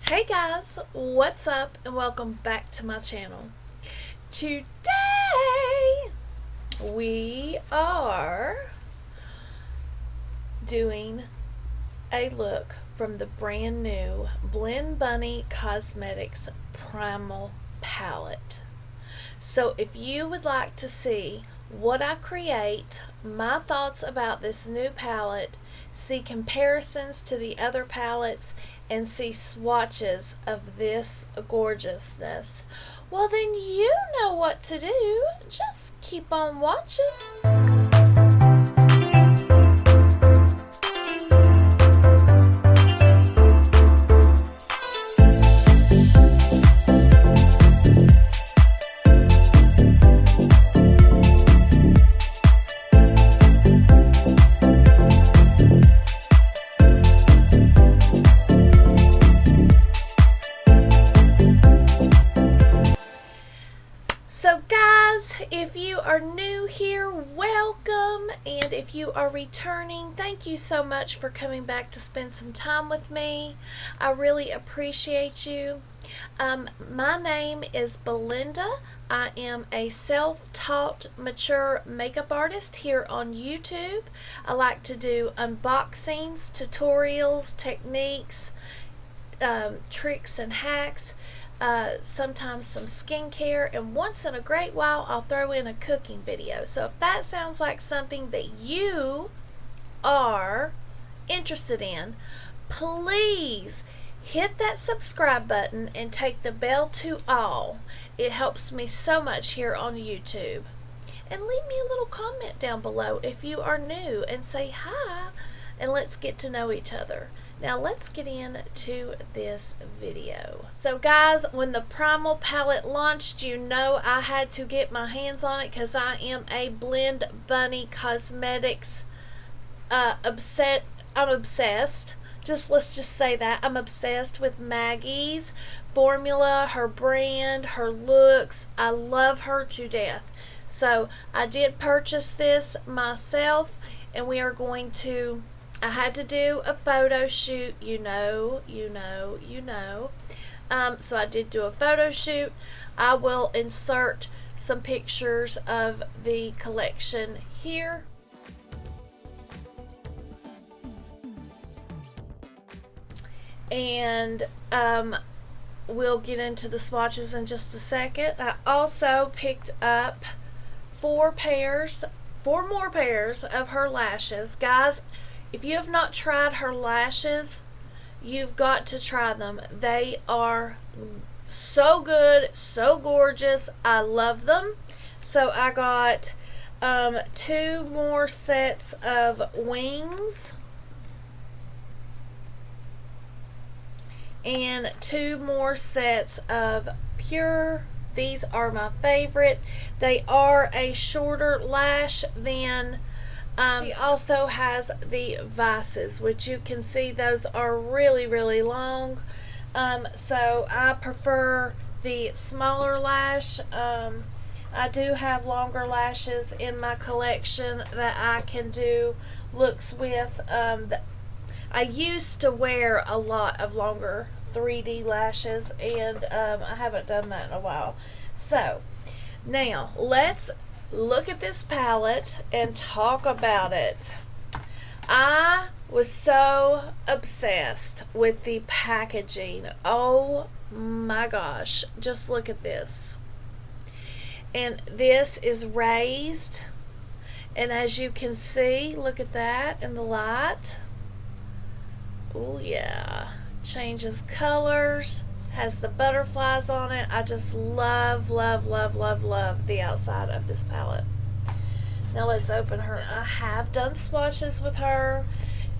Hey guys, what's up and welcome back to my channel. Today we are doing a look from the brand new Blendbunny Cosmetics Primal palette. So if you would like to see what I create, my thoughts about this new palette, see comparisons to the other palettes, and see swatches of this gorgeousness, well then you know what to do. Just keep on watching. So guys, if you are new here, welcome, and if you are returning, thank you so much for coming back to spend some time with me. I really appreciate you. My name is Belinda. I am a self-taught mature makeup artist here on YouTube. I like to do unboxings, tutorials, techniques, tricks and hacks, sometimes some skincare, and once in a great while I'll throw in a cooking video. So if that sounds like something that you are interested in, please hit that subscribe button and take the bell to all. It helps me so much here on YouTube. And leave me a little comment down below if you are new and say hi, and let's get to know each other. Now let's get into this video. So guys, when the Primal palette launched, you know I had to get my hands on it because I am a Blendbunny Cosmetics I'm obsessed. Let's just say that. I'm obsessed with Maggie's formula, her brand, her looks. I love her to death. So I did purchase this myself, and we are going to, I had to do a photo shoot, you know. So I did do a photo shoot. I will insert some pictures of the collection here. And we'll get into the swatches in just a second. I also picked up four more pairs of her lashes. Guys, if you have not tried her lashes, you've got to try them. They are so good, so gorgeous. I love them. So I got two more sets of wings and two more sets of pure. These are my favorite. They are a shorter lash than she also has the vices, which you can see those are really long. So I prefer the smaller lash. I do have longer lashes in my collection that I can do looks with. I used to wear a lot of longer 3D lashes, and I haven't done that in a while. So now let's look at this palette and talk about it. I was so obsessed with the packaging. Oh my gosh, just look at this. And this is raised, and as you can see, look at that in the light. Oh yeah, changes colors, has the butterflies on it. I just love the outside of this palette. Now let's open her. I have done swatches with her.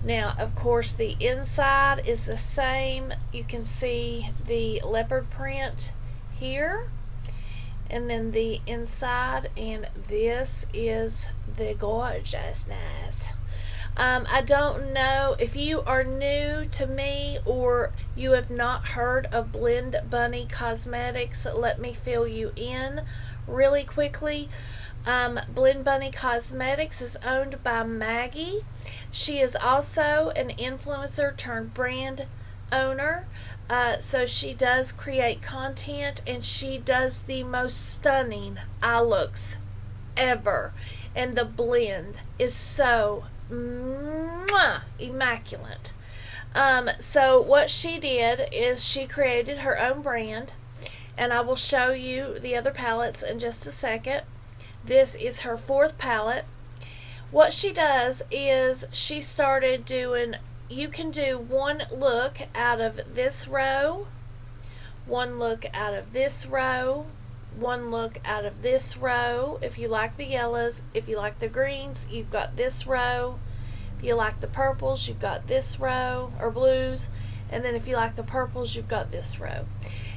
Now of course the inside is the same. You can see the leopard print here, and then the inside, and this is the gorgeousness. I don't know if you are new to me or you have not heard of Blendbunny Cosmetics. Let me fill you in really quickly. Blendbunny Cosmetics is owned by Maggie. She is also an influencer turned brand owner. So she does create content, and she does the most stunning eye looks ever. And the blend is so immaculate. So what she did is she created her own brand, and I will show you the other palettes in just a second. This is her 4th palette. What she does is she started doing, you can do one look out of this row, one look out of this row, one look out of this row. If you like the yellows, if you like the greens, you've got this row. If you like the purples, you've got this row, or blues. And then if you like the purples, you've got this row.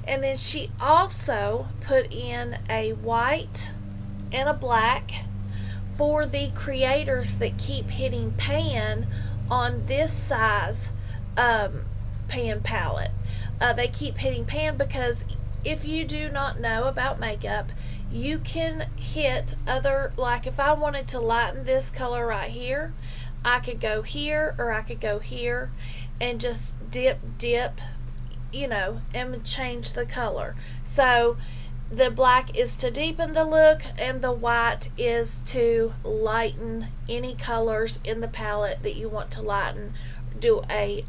And then she also put in a white and a black for the creators that keep hitting pan on this size pan palette. They keep hitting pan because if you do not know about makeup, you can hit other, like if I wanted to lighten this color right here, I could go here or I could go here and just dip, you know, and change the color. So the black is to deepen the look, and the white is to lighten any colors in the palette that you want to lighten. Do a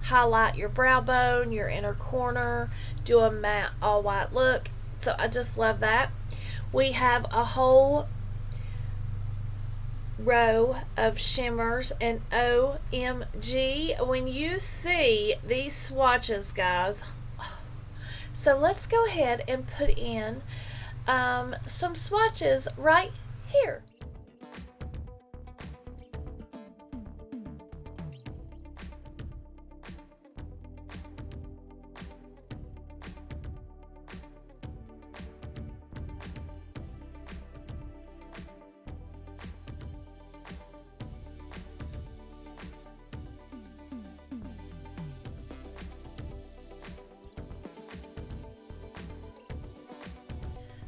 highlight your brow bone, your inner corner, do a matte all white look. So I just love that. We have a whole row of shimmers, and OMG when you see these swatches, guys. So let's go ahead and put in some swatches right here.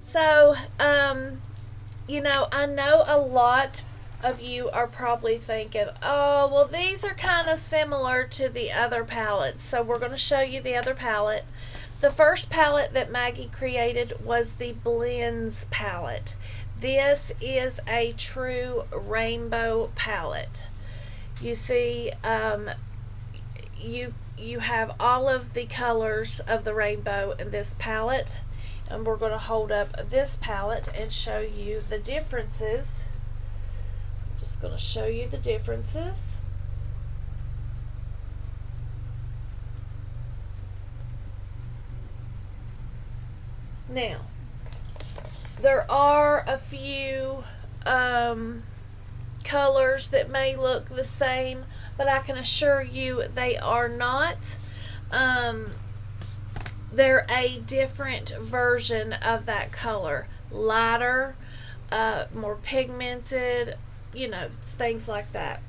So, you know, I know a lot of you are probably thinking, oh, well, these are kind of similar to the other palettes. So we're going to show you the other palette. The first palette that Maggie created was the Blends palette. This is a true rainbow palette. You see, you have all of the colors of the rainbow in this palette. And we're going to hold up this palette and show you the differences. I'm just going to show you the differences. Now, there are a few colors that may look the same, but I can assure you they are not. They're a different version of that color. Lighter, more pigmented, you know, things like that.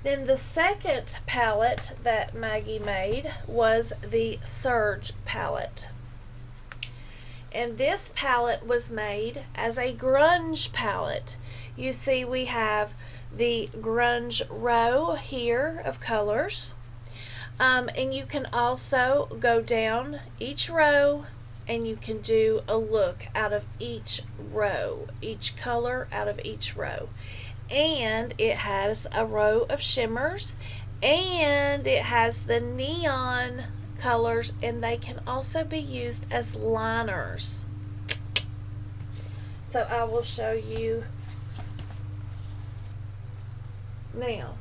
Then the second palette that Maggie made was the Surge palette. And this palette was made as a grunge palette. You see we have the grunge row here of colors. And you can also go down each row and you can do a look out of each row, each color out of each row. And it has a row of shimmers, and it has the neon colors, and they can also be used as liners. So I will show you now.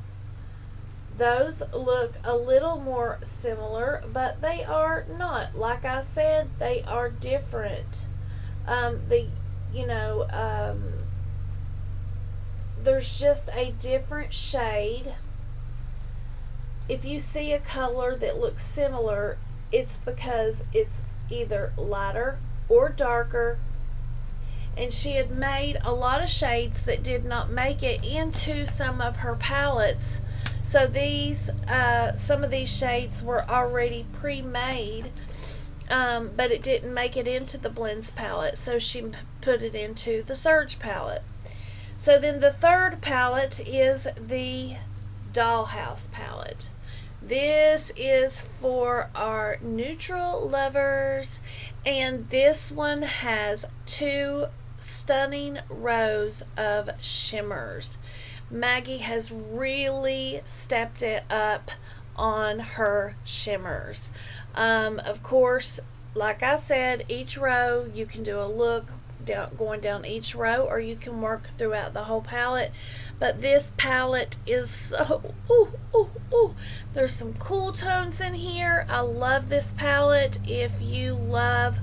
Those look a little more similar, but they are not. Like I said, they are different. There's just a different shade. If you see a color that looks similar, it's because it's either lighter or darker. And she had made a lot of shades that did not make it into some of her palettes. So these, some of these shades were already pre-made, but it didn't make it into the Blends palette, so she put it into the Surge palette. So then the third palette is the Dollhouse palette. This is for our neutral lovers, and this one has 2 stunning rows of shimmers. Maggie has really stepped it up on her shimmers. Of course, like I said, each row you can do a look going down each row, or you can work throughout the whole palette. But this palette is so there's some cool tones in here. I love this palette. If you love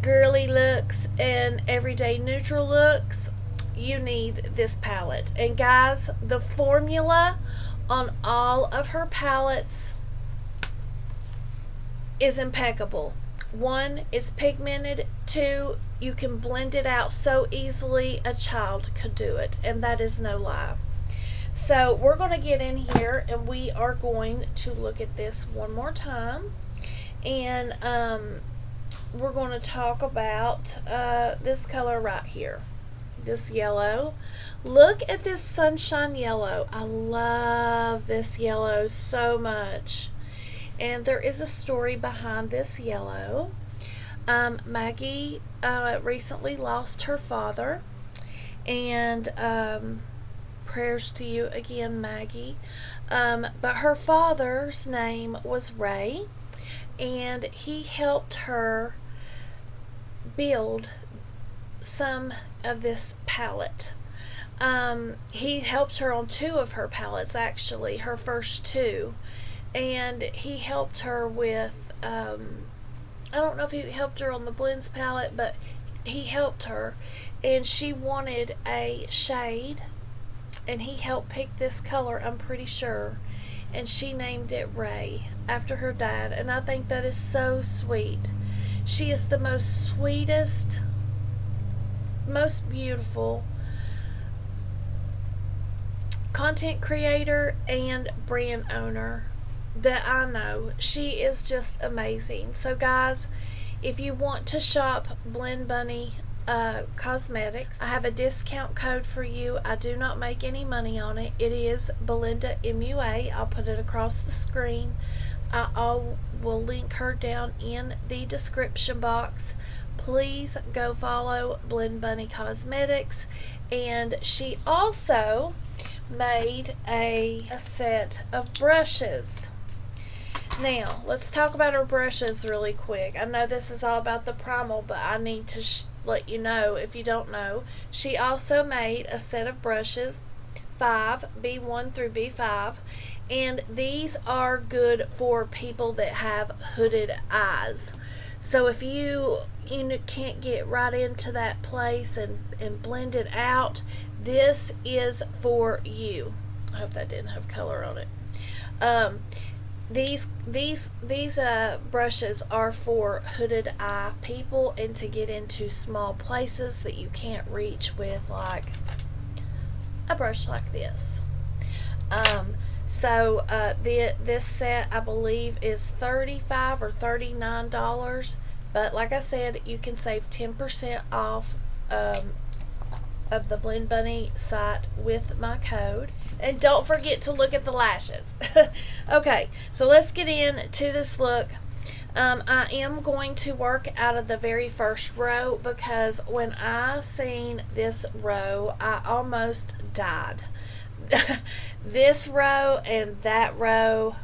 girly looks and everyday neutral looks, you need this palette. And guys, the formula on all of her palettes is impeccable. 1, it's pigmented. 2, you can blend it out so easily a child could do it, and that is no lie. So we're going to get in here and we are going to look at this one more time, and we're going to talk about this color right here, this yellow. Look at this sunshine yellow. I love this yellow so much, and there is a story behind this yellow. Maggie recently lost her father, and prayers to you again, Maggie. But her father's name was Ray, and he helped her build some of this palette. He helped her on 2 of her palettes, actually, her first 2, and he helped her with I don't know if he helped her on the blends palette, but he helped her, and she wanted a shade, and he helped pick this color, I'm pretty sure, and she named it Ray after her dad, and I think that is so sweet. She is the most sweetest, most beautiful content creator and brand owner that I know. She is just amazing. So guys, if you want to shop Blendbunny cosmetics, I have a discount code for you. I do not make any money on it. It is BelindaMua. I'll put it across the screen. I will link her down in the description box. Please go follow Blendbunny Cosmetics. And she also made a set of brushes. Now, let's talk about her brushes really quick. I know this is all about the Primal, but I need to let you know if you don't know. She also made a set of brushes, 5, B1 through B5, and these are good for people that have hooded eyes. So if you can't get right into that place and blend it out, this is for you. I hope that didn't have color on it. These brushes are for hooded eye people, and to get into small places that you can't reach with like a brush like this. This set, I believe, is $35 or $39, but like I said, you can save 10% off of the Blendbunny site with my code. And don't forget to look at the lashes. Okay, so let's get into this look. I am going to work out of the very first row, because when I seen this row, I almost died. This row and that row,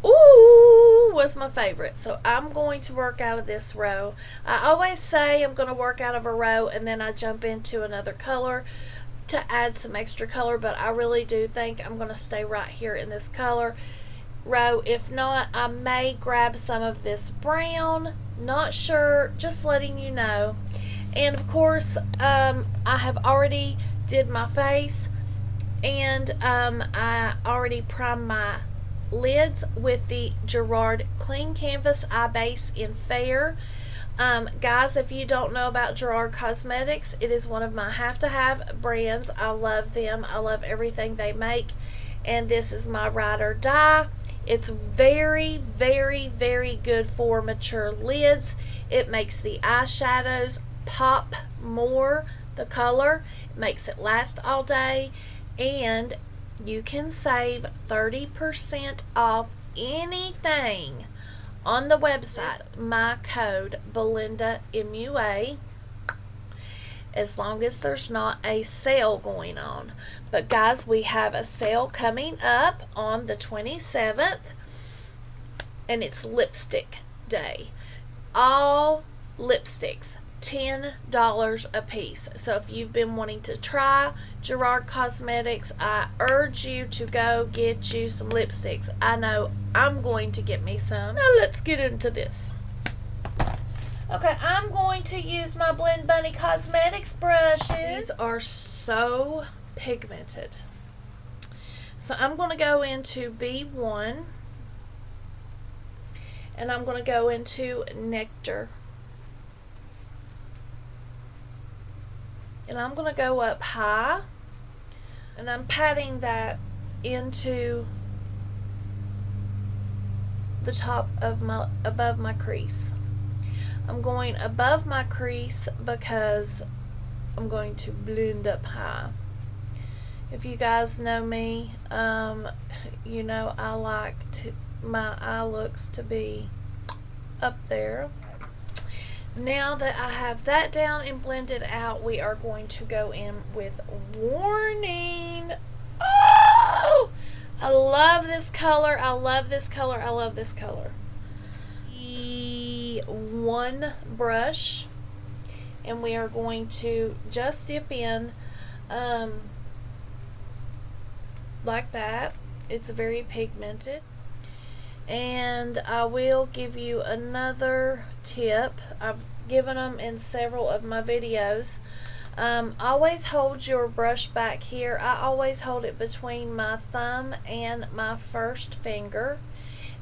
ooh, was my favorite. So I'm going to work out of this row. I always say I'm going to work out of a row and then I jump into another color to add some extra color, but I really do think I'm going to stay right here in this color row. If not, I may grab some of this brown, not sure, just letting you know. And of course, I have already did my face, and I already primed my lids with the Gerard Clean Canvas Eye Base in Fair. Guys, if you don't know about Gerard Cosmetics, it is one of my have-to-have brands. I love them. I love everything they make. And this is my ride or die. It's very, very, very good for mature lids. It makes the eyeshadows pop more, the color. It makes it last all day. And you can save 30% off anything on the website. My code BelindaMua, as long as there's not a sale going on. But guys, we have a sale coming up on the 27th, and it's lipstick day. All lipsticks, $10 a piece. So if you've been wanting to try Gerard Cosmetics, I urge you to go get you some lipsticks. I know I'm going to get me some. Now let's get into this. Okay, I'm going to use my Blendbunny Cosmetics brushes. These are so pigmented. So I'm going to go into B1, and I'm going to go into Nectar. And I'm going to go up high, and I'm patting that into the top of above my crease. I'm going above my crease because I'm going to blend up high. If you guys know me, you know I like my eye looks to be up there. Now that I have that down and blended out, we are going to go in with Warning. Oh! I love this color. I love this color. I love this color. One brush, and we are going to just dip in like that. It's very pigmented. And I will give you another tip. I've given them in several of my videos. Always hold your brush back here. I always hold it between my thumb and my first finger,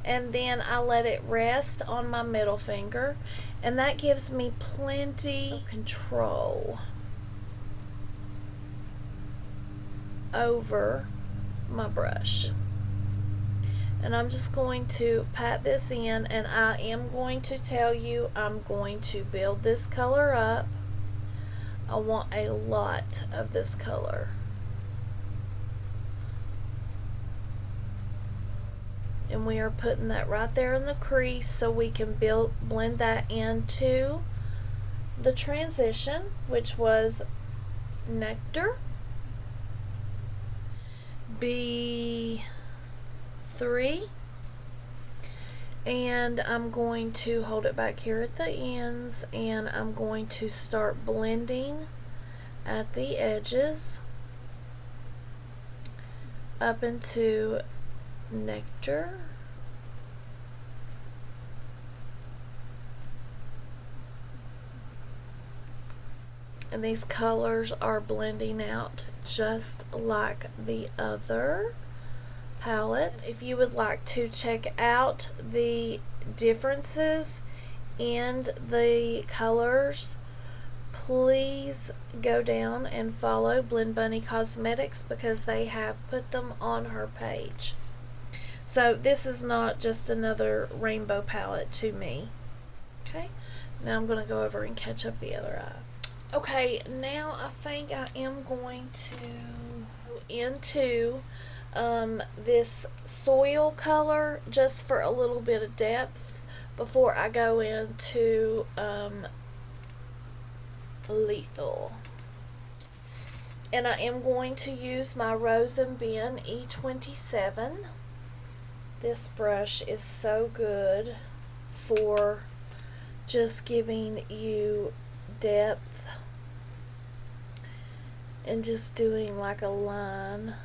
and then I let it rest on my middle finger, and that gives me plenty of control over my brush. And I'm just going to pat this in, and I am going to tell you I'm going to build this color up. I want a lot of this color. And we are putting that right there in the crease so we can blend that into the transition, which was Nectar. B3, and I'm going to hold it back here at the ends, and I'm going to start blending at the edges up into Nectar. And these colors are blending out just like the other palettes. If you would like to check out the differences in the colors, please go down and follow Blendbunny Cosmetics, because they have put them on her page. So this is not just another rainbow palette to me. Okay, now I'm going to go over and catch up the other eye. Okay, now I think I am going to go into this soil color just for a little bit of depth before I go into Lethal. And I am going to use my Rose and Ben E27. This brush is so good for just giving you depth and just doing like a line.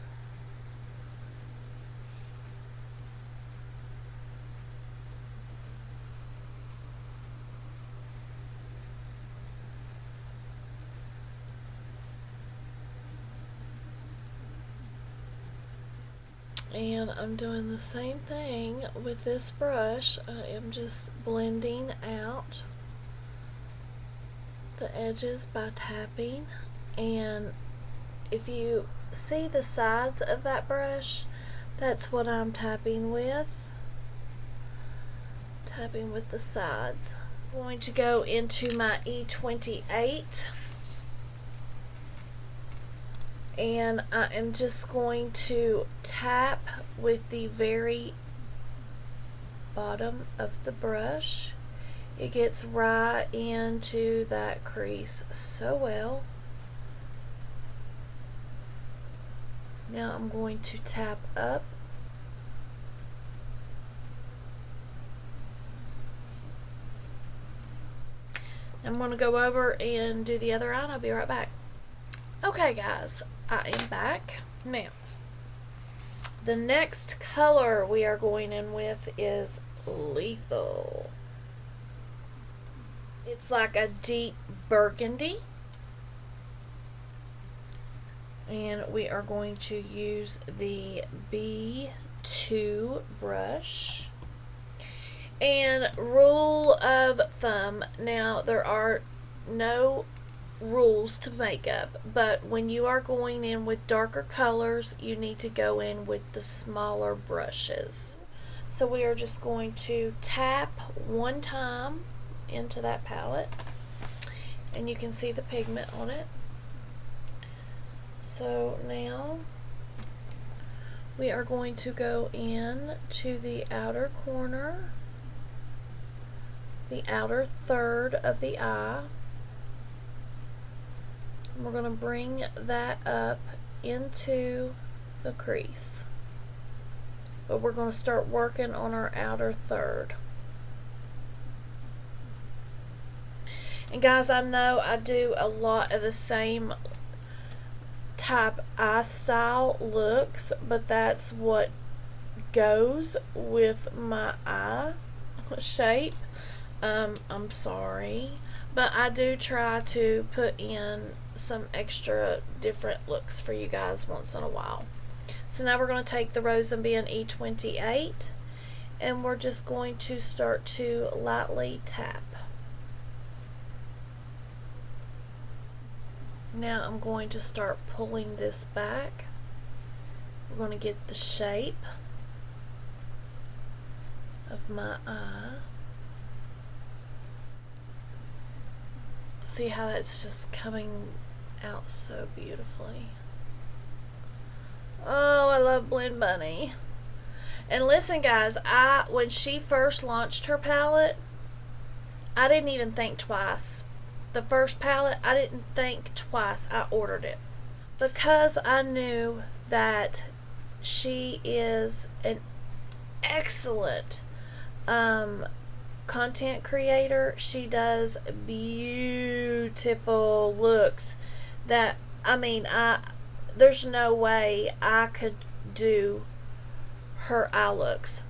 And I'm doing the same thing with this brush. I am just blending out the edges by tapping, and if you see the sides of that brush, that's what I'm tapping with. Tapping with the sides. I'm going to go into my E28, And I am just going to tap with the very bottom of the brush. It gets right into that crease so well. Now I'm going to tap up. I'm going to go over and do the other eye and I'll be right back. Okay guys, I am back. Now, the next color we are going in with is Lethal. It's like a deep burgundy. And we are going to use the B2 brush. And rule of thumb, now there are no rules to makeup, but when you are going in with darker colors, you need to go in with the smaller brushes. So we are just going to tap one time into that palette, and you can see the pigment on it. So now we are going to go in to the outer corner, the outer third of the eye. And we're going to bring that up into the crease. But we're going to start working on our outer third. And guys, I know I do a lot of the same type eye style looks, but that's what goes with my eye shape. I'm sorry, but I do try to put in some extra different looks for you guys once in a while. So now we're going to take the Rose and Ben E28 and we're just going to start to lightly tap. Now I'm going to start pulling this back. We're going to get the shape of my eye. See how that's just coming out so beautifully. Oh, I love Blendbunny. And listen guys, when she first launched her palette, I didn't even think twice. The first palette, I didn't think twice. I ordered it because I knew that she is an excellent content creator. She does beautiful looks that, I mean, there's no way I could do her eye looks,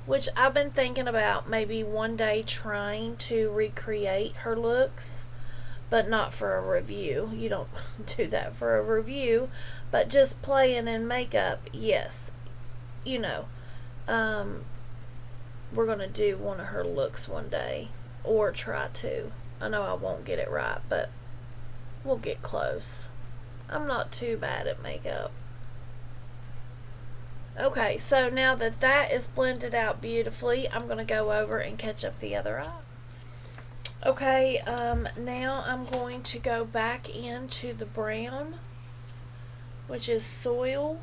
which I've been thinking about maybe one day trying to recreate her looks, but not for a review. You don't do that for a review, but just playing in makeup, yes. You know, we're going to do one of her looks one day, or try to. I know I won't get it right, but we'll get close. I'm not too bad at makeup. Okay, so now that that is blended out beautifully, I'm going to go over and catch up the other eye. Okay, now I'm going to go back into the brown, which is Soil.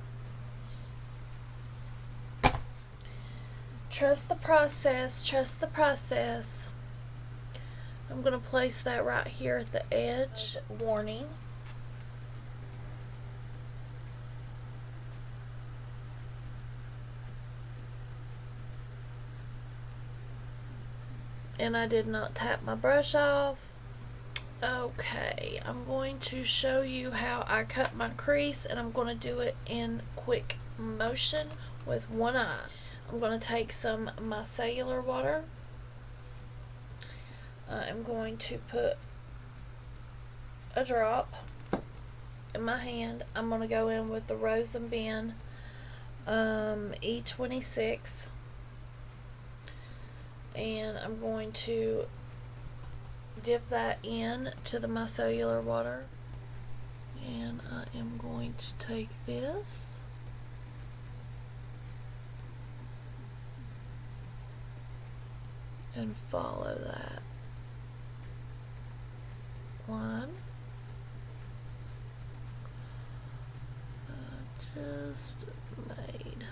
Trust the process, trust the process. I'm going to place that right here at the edge. Warning. And I did not tap my brush off. Okay, I'm going to show you how I cut my crease, and I'm going to do it in quick motion with one eye. I'm going to take some micellar water. I'm going to put a drop in my hand. I'm going to go in with the Rose and Ben E26. And I'm going to dip that in to the micellar water. And I am going to take this and follow that line just made.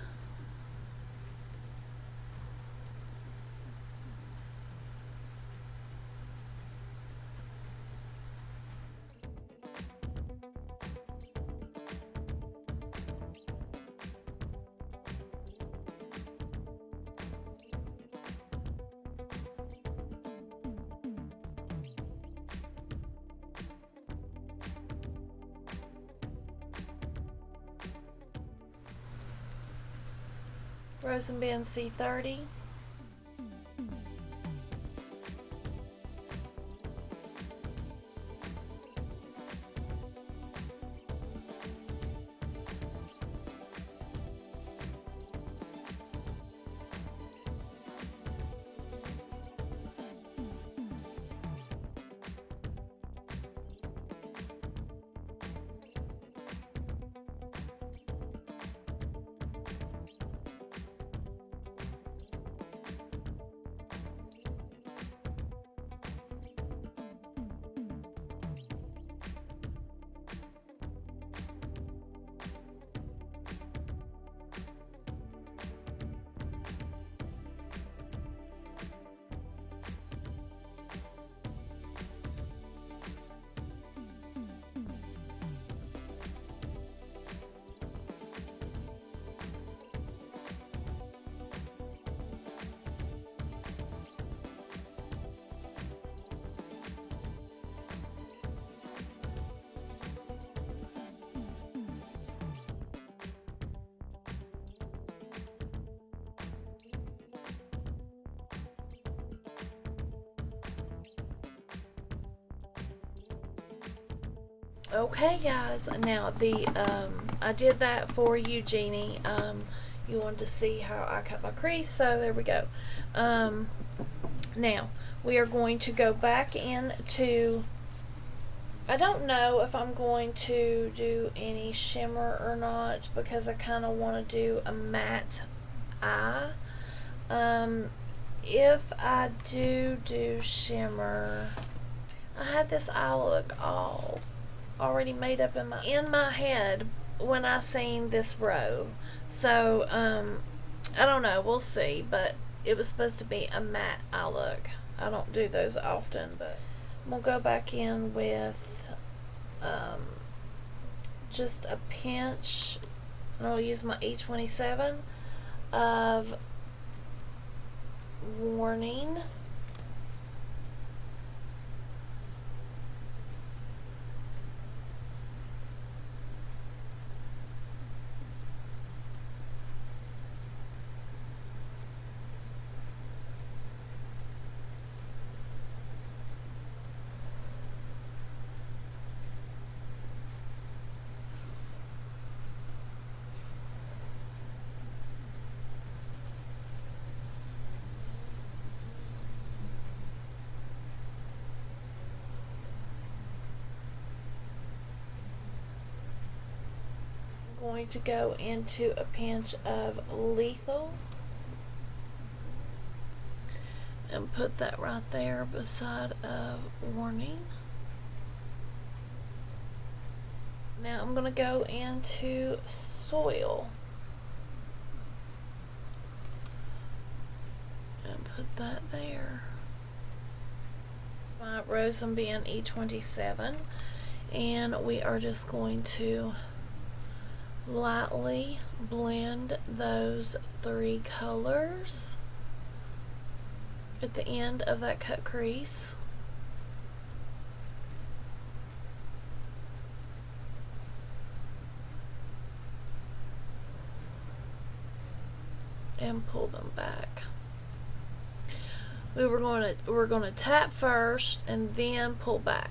Rose and Ben C30. Okay, guys, now the I did that for you, Jeannie. You wanted to see how I cut my crease, so there we go. Now we are going to go back into, I don't know if I'm going to do any shimmer or not, because I kind of want to do a matte eye. If I do shimmer, I had this eye look all already made up in my head when I seen this row. So I don't know, we'll see, but it was supposed to be a matte eye look. I don't do those often, but we'll go back in with just a pinch, and I'll use my E27 of Warning. Going to go into a pinch of Lethal and put that right there beside of Warning. Now I'm going to go into Soil and put that there. My Rose and Ben E27, and we are just going to lightly blend those three colors at the end of that cut crease. And pull them back. We're going to tap first and then pull back.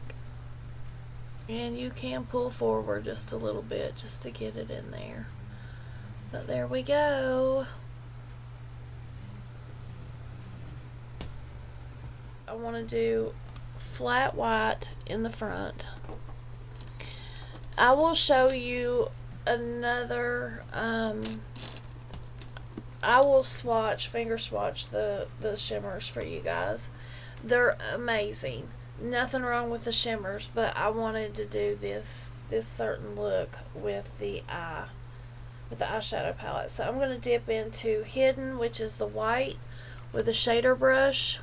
And you can pull forward just a little bit just to get it in there. But there we go. I want to do flat white in the front. I will show you another, I will finger swatch the shimmers for you guys. They're amazing. Nothing wrong with the shimmers, but I wanted to do this certain look with the eye. with the eyeshadow palette. So I'm going to dip into Hidden, which is the white, with a shader brush.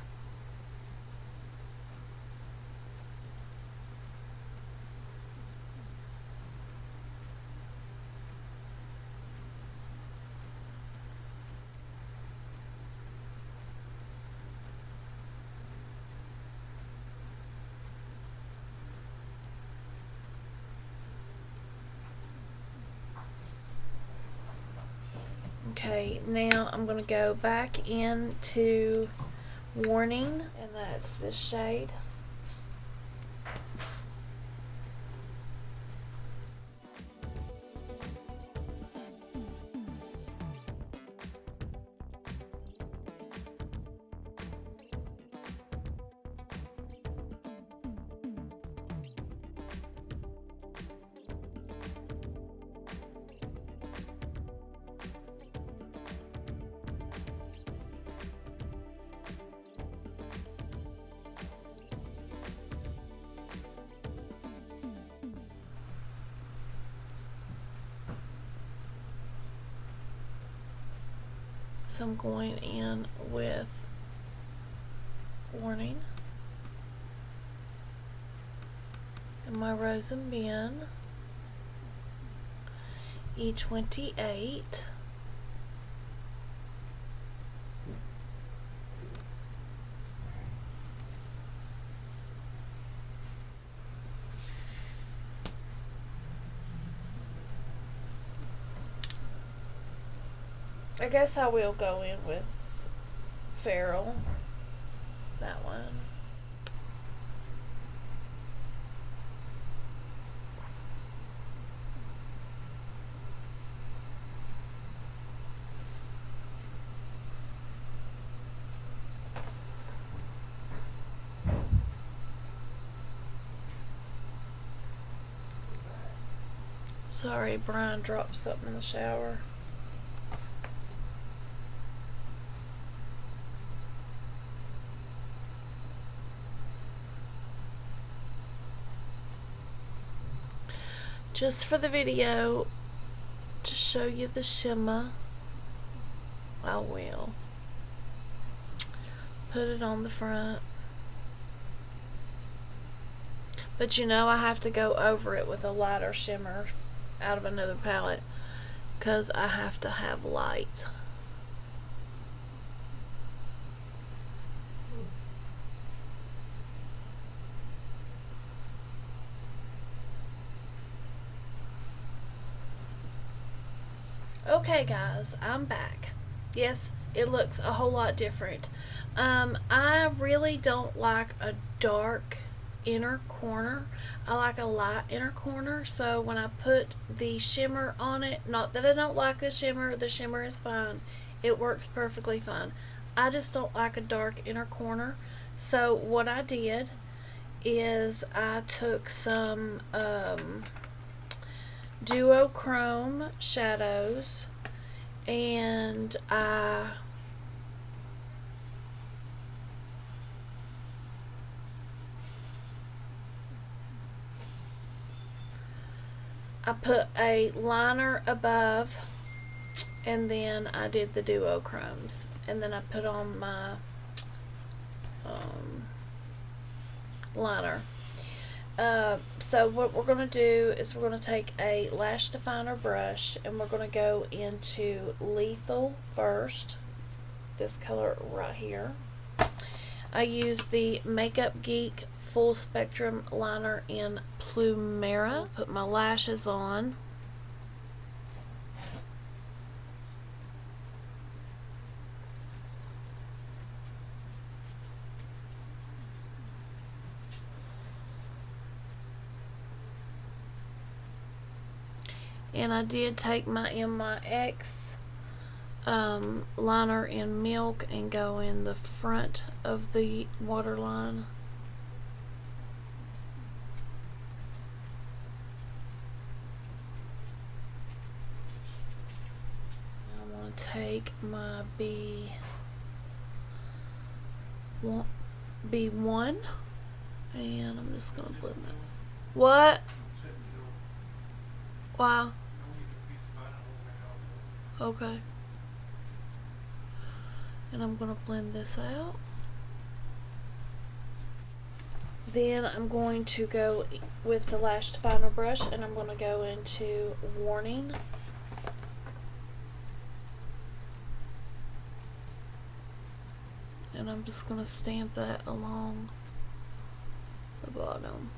Okay, now I'm going to go back into Warning, and that's this shade. So I'm going in with Warning and my Rose and Ben E28. I guess I will go in with Feral, that one. Sorry, Brian dropped something in the shower. Just for the video, to show you the shimmer, I will put it on the front. But you know, I have to go over it with a lighter shimmer out of another palette because I have to have light. Okay guys, I'm back. Yes, it looks a whole lot different. I really don't like a dark inner corner. I like a light inner corner, so when I put the shimmer on it, not that I don't like the shimmer is fine. It works perfectly fine. I just don't like a dark inner corner. So what I did is I took some duochrome shadows and I put a liner above, and then I did the duochromes, and then I put on my liner. So what we're going to do is we're going to take a lash definer brush and we're going to go into Lethal first, this color right here. I use the Makeup Geek Full Spectrum Liner in Plumera. Put my lashes on. And I did take my MYX liner in Milk and go in the front of the waterline. I want to take my B1 and I'm just going to blend that. What? Wow. Okay. And I'm going to blend this out. Then I'm going to go with the lash definer brush and I'm going to go into Warning. And I'm just going to stamp that along the bottom.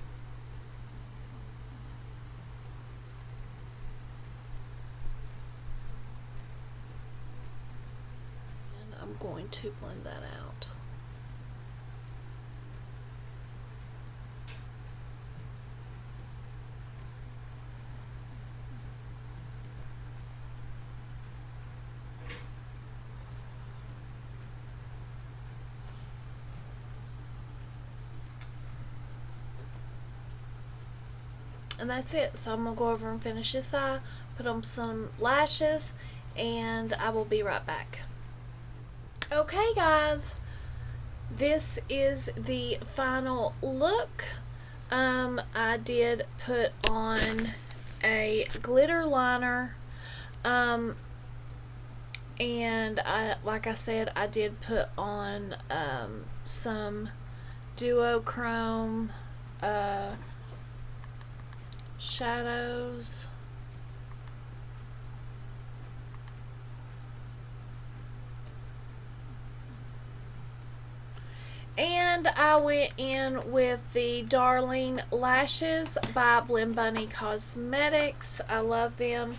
And I'm going to blend that out. And that's it. So I'm going to go over and finish this eye, put on some lashes, and I will be right back. Okay guys, this is the final look. I did put on a glitter liner, and like I said, I did put on some duochrome shadows. And I went in with the Darling Lashes by Blendbunny Cosmetics. I love them.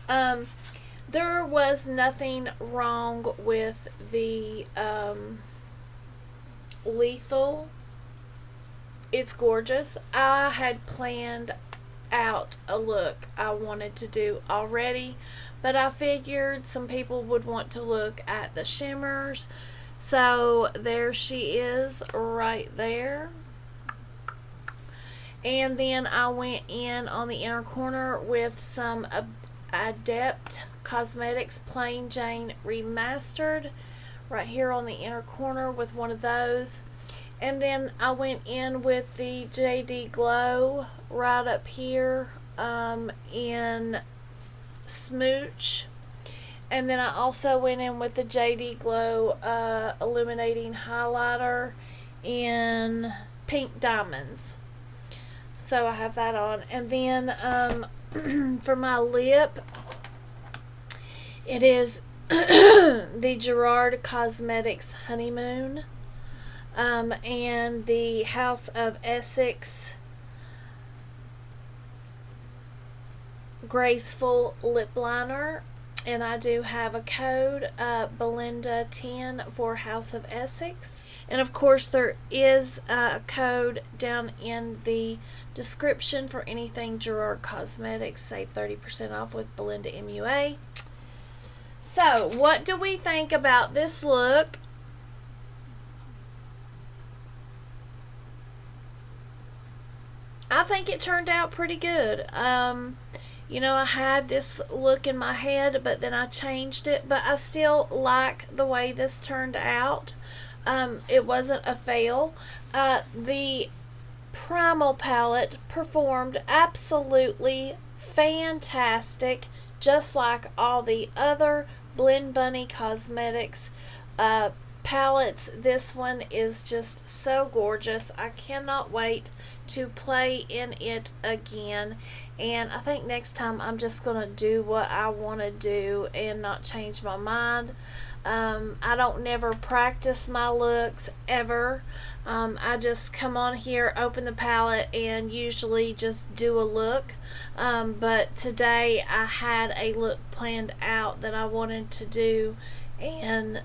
There was nothing wrong with the Lethal. It's gorgeous. I had planned out a look I wanted to do already, but I figured some people would want to look at the shimmers. So there she is right there. And then I went in on the inner corner with some Adept Cosmetics Plain Jane Remastered right here on the inner corner with one of those. And then I went in with the JD Glow right up here in Smooch. And then I also went in with the JD Glow Illuminating Highlighter in Pink Diamonds. So I have that on. And then for my lip, it is the Gerard Cosmetics Honeymoon and the House of Essex Graceful Lip Liner. And I do have a code, Belinda10 for House of Essex. And of course there is a code down in the description for anything Gerard Cosmetics. Save 30% off with BelindaMua. So, what do we think about this look? I think it turned out pretty good. You know, I had this look in my head, but then I changed it. But I still like the way this turned out. It wasn't a fail. The Primal palette performed absolutely fantastic, just like all the other Blendbunny Cosmetics palettes. This one is just so gorgeous. I cannot wait to play in it again. And I think next time I'm just going to do what I want to do and not change my mind. I don't never practice my looks ever. I just come on here, open the palette, and usually just do a look. But today I had a look planned out that I wanted to do, and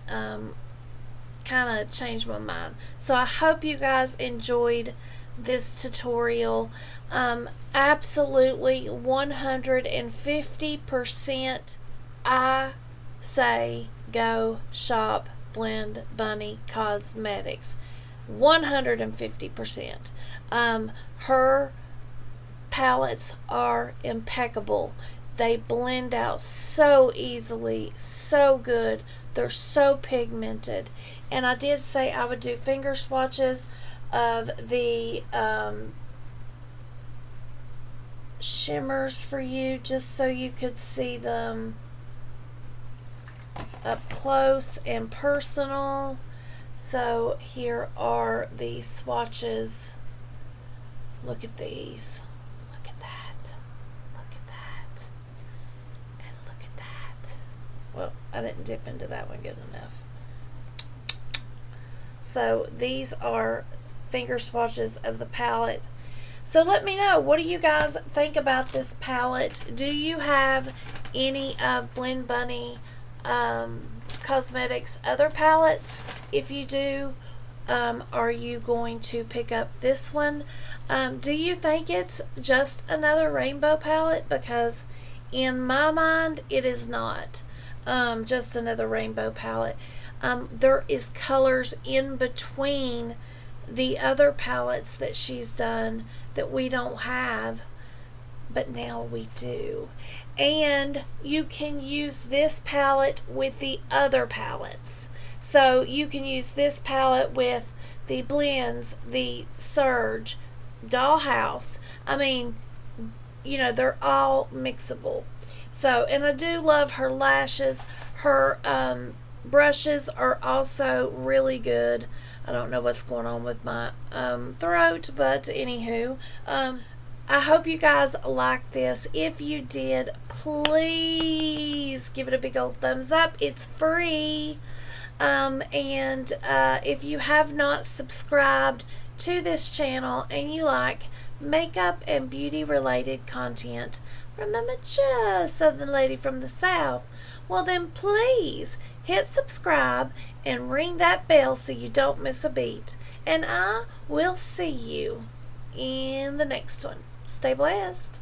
kind of changed my mind. So I hope you guys enjoyed this tutorial. Absolutely 150% I say go shop Blendbunny Cosmetics. 150%. Her palettes are impeccable. They blend out so easily, so good. They're so pigmented. And I did say I would do finger swatches of the shimmers for you, just so you could see them up close and personal. So here are the swatches. Look at these. Look at that. Look at that. And look at that. Well, I didn't dip into that one good enough. So these are finger swatches of the palette. So let me know, what do you guys think about this palette? Do you have any of Blendbunny Cosmetics other palettes? If you do, are you going to pick up this one? Do you think it's just another rainbow palette? Because in my mind, it is not just another rainbow palette. There is colors in between the other palettes that she's done that we don't have, but now we do. And you can use this palette with the other palettes. So you can use this palette with the Blends, the Surge, Dollhouse. I mean, you know, they're all mixable. So, and I do love her lashes. Her brushes are also really good. I don't know what's going on with my throat, but anywho, I hope you guys liked this. If you did, please give it a big old thumbs up. It's free. And if you have not subscribed to this channel and you like makeup and beauty related content from a mature southern lady from the south, well then please hit subscribe and ring that bell so you don't miss a beat. And I will see you in the next one. Stay blessed.